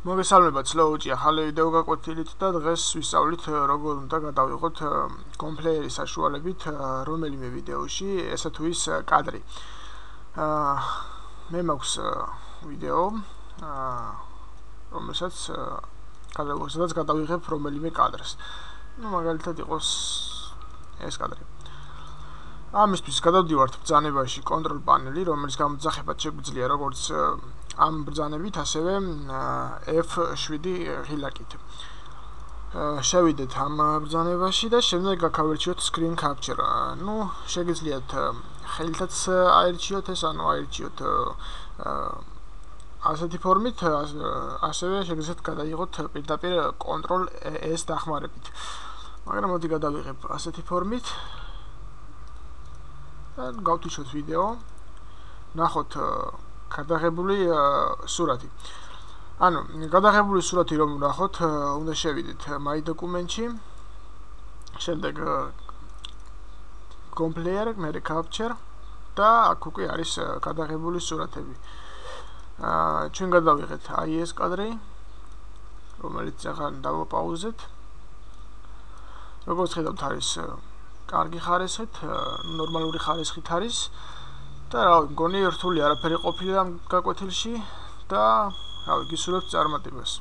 მოგესალმებათ, სლოუჭი ახალი ვიდეო გაკვეთილით და დღეს ვისწავლით როგორ უნდა გადავიღოთ კომპლეერის საშუალებით რომელიმე ვიდეოში ესა თუ ის კადრი. მე მაქვს ვიდეო, რომელსაც გადავიღებ რომელიმე კადრს. მაგალითად იყოს ეს კადრი. ამისთვის გადავდივართ ბრძანებაში კონტროლ პანელი, რომელიც გამოძახებად შეგვიძლია როგორც ამ ბრძანებით, ასევე F7 ღილაკით. შევიდეთ ამ ბრძანებაში და შემდეგ გაქავერჩიოთ screen capture. შეგიძლიათ ხელითაც აერჩიოთ ეს, აერჩიოთ ასეთი ფორმით, ასევე შეგიძლიათ გადაიღოთ პირდაპირ control S დახმარებით. მაგრამ მოდი გადავიღებ ასეთი ფორმით. და გავთიშოთ ვიდეო. ნახოთ გადაღებული სურათი. გადაღებული სურათი რომ ვნახოთ, უნდა შევიდეთ My Document-ში. შემდეგ Compare, მერე Capture და აქ უკვე არის გადაღებული სურათები. ჩვენ გადავიღეთ ეს კადრი, რომელიც ახლა დავაპაუზეთ. როგორც ხედავთ, არის კარგი ხარისხით, ნორმალური ხარისხით არის. და მგონი რთული არაფერი ყოფილა ამ გაკვეთილში და გისურვებთ წარმატებას.